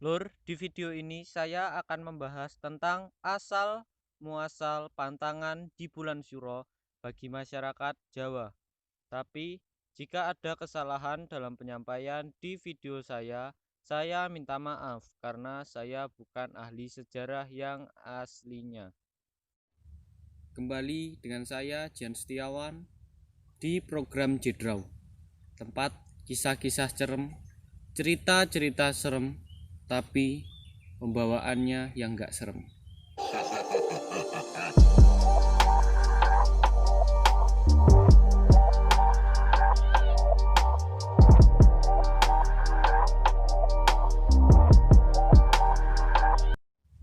Lur, di video ini saya akan membahas tentang asal muasal pantangan di bulan Syuro bagi masyarakat Jawa. Tapi, jika ada kesalahan dalam penyampaian di video saya minta maaf karena saya bukan ahli sejarah yang aslinya. Kembali dengan saya Jian Setiawan di program Jedraw, tempat kisah-kisah serem, cerita-cerita serem, tapi pembawaannya yang gak serem.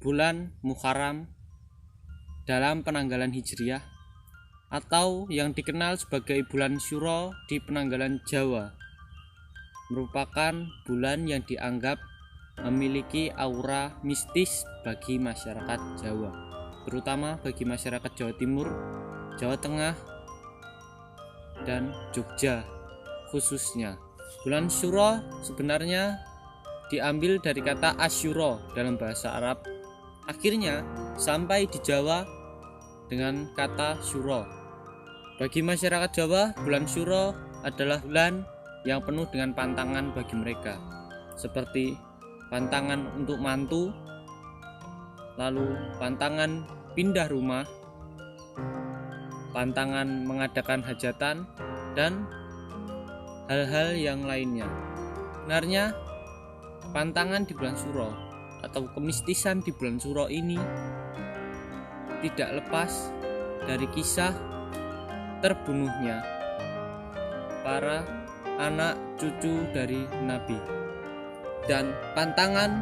Bulan Muharram dalam penanggalan Hijriah atau yang dikenal sebagai bulan Syuro di penanggalan Jawa merupakan bulan yang dianggap memiliki aura mistis bagi masyarakat Jawa, terutama bagi masyarakat Jawa Timur, Jawa Tengah, dan Jogja khususnya. Bulan Syuro sebenarnya diambil dari kata Asyuro dalam bahasa Arab, akhirnya sampai di Jawa dengan kata Syuro. Bagi masyarakat Jawa, bulan Syuro adalah bulan yang penuh dengan pantangan bagi mereka, seperti pantangan untuk mantu, lalu pantangan pindah rumah, pantangan mengadakan hajatan, dan hal-hal yang lainnya. Sebenarnya pantangan di bulan Syuro atau kemistisan di bulan Syuro ini tidak lepas dari kisah terbunuhnya para anak cucu dari Nabi. Dan pantangan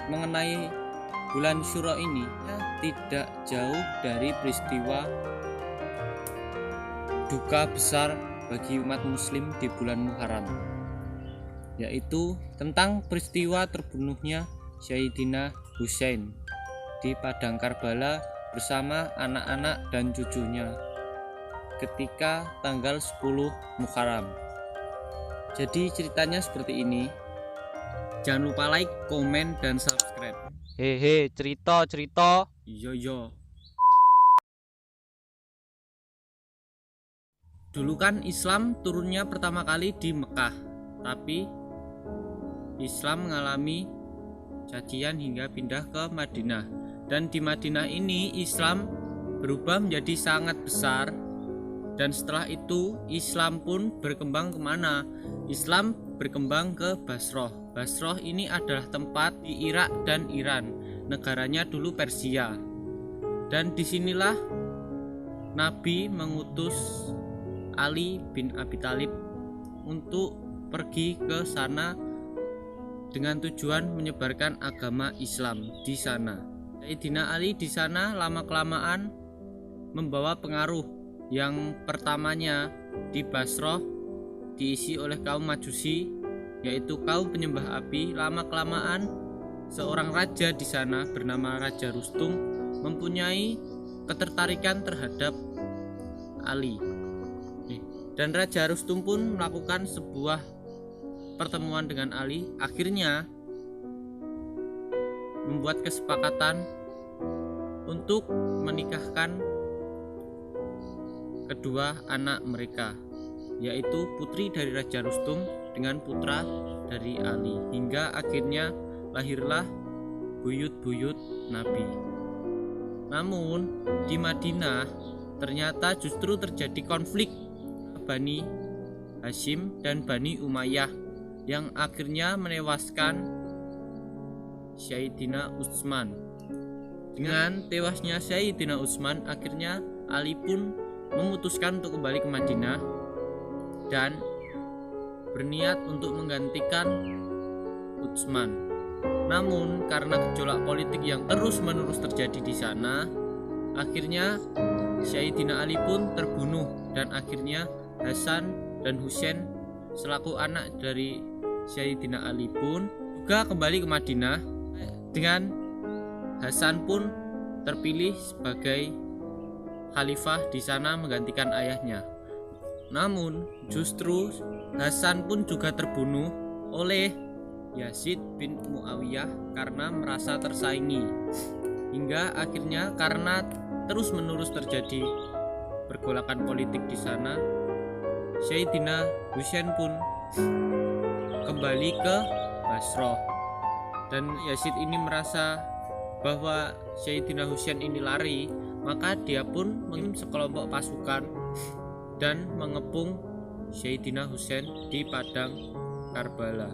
mengenai bulan Syuro ini tidak jauh dari peristiwa duka besar bagi umat muslim di bulan Muharram, yaitu tentang peristiwa terbunuhnya Sayyidina Husain di padang Karbala bersama anak-anak dan cucunya ketika tanggal 10 Muharram. Jadi ceritanya seperti ini. Jangan lupa like, komen, dan subscribe. Hehe, cerita. Yo. Dulu kan Islam turunnya pertama kali di Mekah, tapi Islam mengalami cacian hingga pindah ke Madinah. Dan di Madinah ini Islam berubah menjadi sangat besar. Dan setelah itu Islam pun berkembang kemana? Islam berkembang ke Basroh. Basroh ini adalah tempat di Irak dan Iran. Negaranya dulu Persia. Dan disinilah Nabi mengutus Ali bin Abi Thalib untuk pergi ke sana dengan tujuan menyebarkan agama Islam di sana. Sayyidina Ali di sana lama-kelamaan membawa pengaruh. Yang pertamanya di Basroh diisi oleh kaum Majusi, yaitu kaum penyembah api. Lama-kelamaan seorang raja di sana bernama Raja Rustum mempunyai ketertarikan terhadap Ali. Dan Raja Rustum pun melakukan sebuah pertemuan dengan Ali, akhirnya membuat kesepakatan untuk menikahkan kedua anak mereka, yaitu putri dari Raja Rustum dengan putra dari Ali, hingga akhirnya lahirlah buyut-buyut Nabi. Namun di Madinah ternyata justru terjadi konflik Bani Hashim dan Bani Umayyah yang akhirnya menewaskan Sayyidina Utsman. Dengan tewasnya Sayyidina Utsman, akhirnya Ali pun memutuskan untuk kembali ke Madinah dan berniat untuk menggantikan Utsman. Namun karena gejolak politik yang terus-menerus terjadi di sana, akhirnya Sayyidina Ali pun terbunuh dan akhirnya Hasan dan Husain selaku anak dari Sayyidina Ali pun juga kembali ke Madinah. Dengan Hasan pun terpilih sebagai khalifah di sana menggantikan ayahnya. Namun justru Hasan pun juga terbunuh oleh Yazid bin Muawiyah karena merasa tersaingi. Hingga akhirnya karena terus-menerus terjadi pergolakan politik di sana, Sayyidina Husain pun kembali ke Basrah. Dan Yazid ini merasa bahwa Sayyidina Husain ini lari, maka dia pun mengirim sekelompok pasukan dan mengepung Sayyidina Husain di padang Karbala.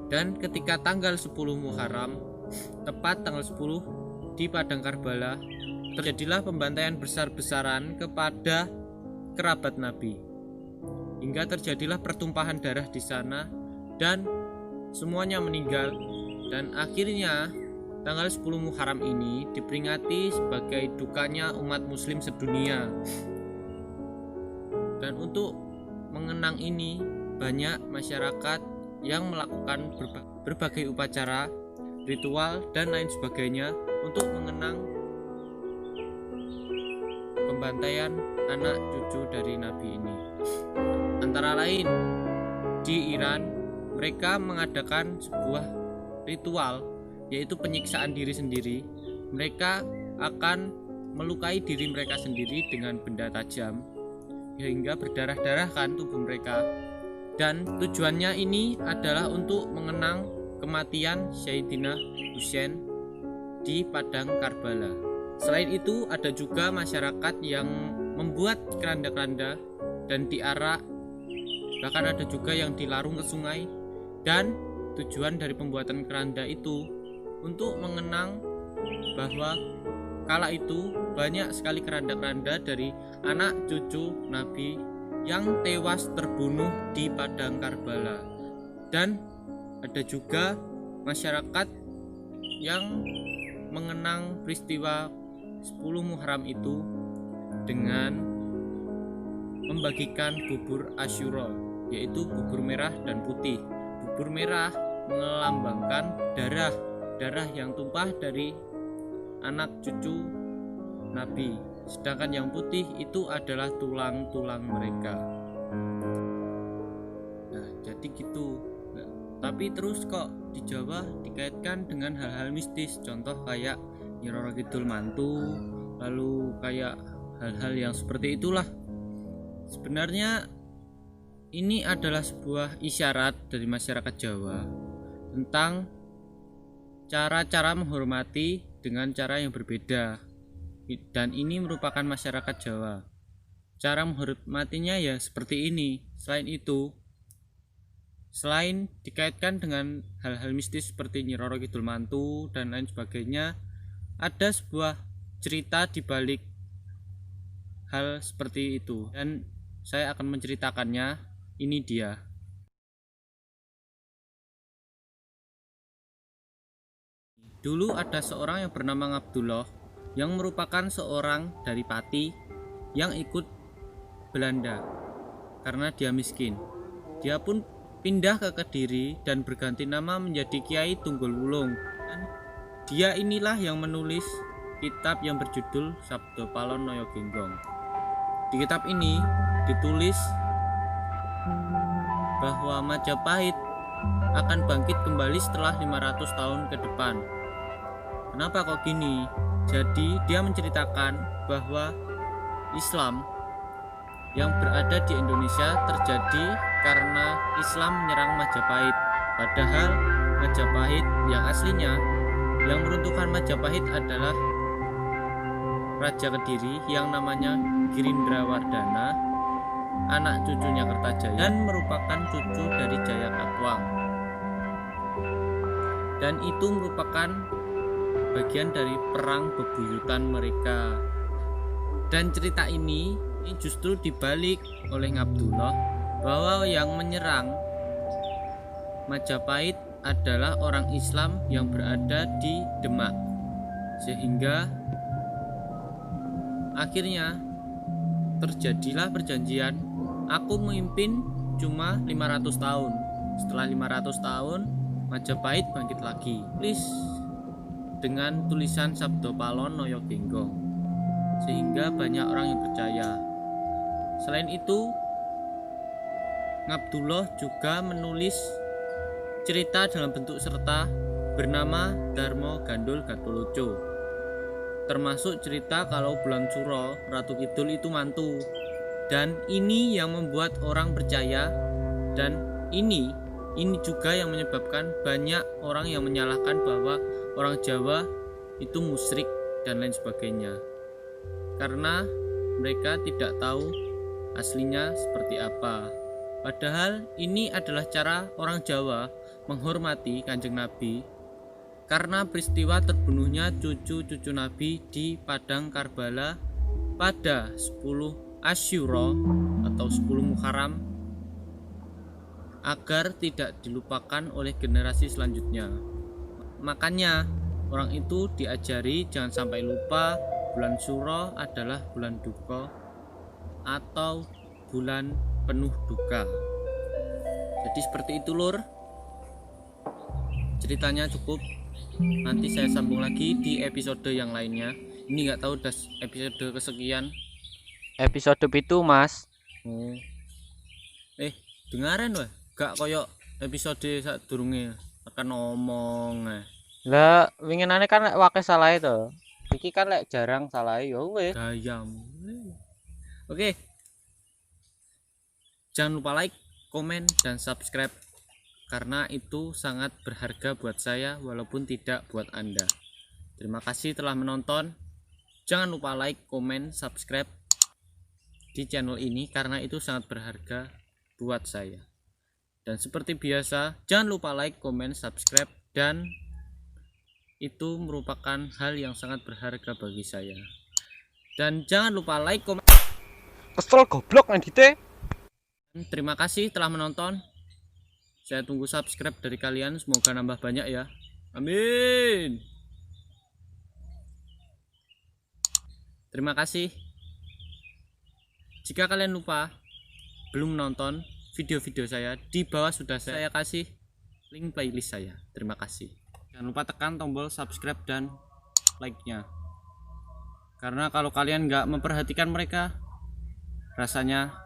Dan ketika tanggal 10 Muharram, tepat tanggal 10 di padang Karbala, terjadilah pembantaian besar-besaran kepada kerabat Nabi. Hingga terjadilah pertumpahan darah di sana dan semuanya meninggal. Dan akhirnya tanggal 10 Muharram ini diperingati sebagai dukanya umat muslim sedunia. Dan untuk mengenang ini, banyak masyarakat yang melakukan berbagai upacara, ritual, dan lain sebagainya untuk mengenang pembantaian anak cucu dari Nabi ini. Antara lain, di Iran mereka mengadakan sebuah ritual, yaitu penyiksaan diri sendiri. Mereka akan melukai diri mereka sendiri dengan benda tajam hingga berdarah-darahkan tubuh mereka. Dan tujuannya ini adalah untuk mengenang kematian Sayyidina Husain di padang Karbala. Selain itu, ada juga masyarakat yang membuat keranda-keranda dan diarak, bahkan ada juga yang dilarung ke sungai. Dan tujuan dari pembuatan keranda itu untuk mengenang bahwa kala itu banyak sekali keranda-keranda dari anak cucu Nabi yang tewas terbunuh di padang Karbala. Dan ada juga masyarakat yang mengenang peristiwa 10 Muharram itu dengan membagikan bubur Asyura, yaitu bubur merah dan putih. Bubur merah melambangkan darah yang tumpah dari anak cucu Nabi, sedangkan yang putih itu adalah tulang-tulang mereka. Nah, jadi gitu. Tapi terus kok di Jawa dikaitkan dengan hal-hal mistis, contoh kayak Nyi Roro Kidul mantu, lalu kayak hal-hal yang seperti itulah. Sebenarnya ini adalah sebuah isyarat dari masyarakat Jawa tentang cara-cara menghormati dengan cara yang berbeda. Dan ini merupakan masyarakat Jawa. Cara menghormatinya ya seperti ini. Selain itu, selain dikaitkan dengan hal-hal mistis seperti Nyi Roro Kidul mantu dan lain sebagainya, ada sebuah cerita di balik hal seperti itu, dan saya akan menceritakannya. Ini dia. Dulu ada seorang yang bernama Abdullah, yang merupakan seorang dari Pati yang ikut Belanda karena dia miskin. Dia pun pindah ke Kediri dan berganti nama menjadi Kiai Tunggul Wulung. Dan dia inilah yang menulis kitab yang berjudul Sabdo Palon Noyo Genggong. Di kitab ini ditulis bahwa Majapahit akan bangkit kembali setelah 500 tahun ke depan. Kenapa kok gini? Jadi dia menceritakan bahwa Islam yang berada di Indonesia terjadi karena Islam menyerang Majapahit. Padahal Majapahit yang aslinya, yang meruntuhkan Majapahit adalah Raja Kediri yang namanya Girindrawardana, anak cucunya Kertajaya, dan merupakan cucu dari Jayakatwang. Dan itu merupakan bagian dari perang bebuyutan mereka. Dan cerita ini justru dibalik oleh Abdullah bahwa yang menyerang Majapahit adalah orang Islam yang berada di Demak, sehingga akhirnya terjadilah perjanjian, aku memimpin cuma 500 tahun. Setelah 500 tahun Majapahit bangkit lagi. Please, dengan tulisan Sabdo Palon Noyo Genggong, sehingga banyak orang yang percaya. Selain itu, Ngabdullah juga menulis cerita dalam bentuk serta bernama Darmo Gandul Gatoloco, termasuk cerita kalau Bulan Suro Ratu Kidul itu mantu. Dan ini yang membuat orang percaya, dan ini juga yang menyebabkan banyak orang yang menyalahkan bahwa orang Jawa itu musyrik dan lain sebagainya, karena mereka tidak tahu aslinya seperti apa. Padahal ini adalah cara orang Jawa menghormati Kanjeng Nabi, karena peristiwa terbunuhnya cucu-cucu Nabi di Padang Karbala pada 10 Asyura atau 10 Muharram, agar tidak dilupakan oleh generasi selanjutnya. Makanya orang itu diajari jangan sampai lupa bulan Suro adalah bulan duka atau bulan penuh duka. Jadi seperti itu lur, ceritanya cukup. Nanti saya sambung lagi di episode yang lainnya. Ini nggak tahu udah episode kesekian. Episode itu mas. Dengaran wah, gak koyok episode sadurunge akan ngomong. Lah winginane kan lek wake salah itu. Iki kan lek jarang salah ya wis. Gayam. Oke. Jangan lupa like, komen, dan subscribe, karena itu sangat berharga buat saya walaupun tidak buat Anda. Terima kasih telah menonton. Jangan lupa like, komen, subscribe di channel ini karena itu sangat berharga buat saya. Dan seperti biasa, jangan lupa like, komen, subscribe, dan itu merupakan hal yang sangat berharga bagi saya. Dan jangan lupa like, komen. Kesel goblok ngedite. Terima kasih telah menonton. Saya tunggu subscribe dari kalian, semoga nambah banyak ya. Amin. Terima kasih. Jika kalian lupa belum menonton video-video saya, di bawah sudah saya kasih link playlist saya. Terima kasih. Jangan lupa tekan tombol subscribe dan like-nya, karena kalau kalian nggak memperhatikan mereka, rasanya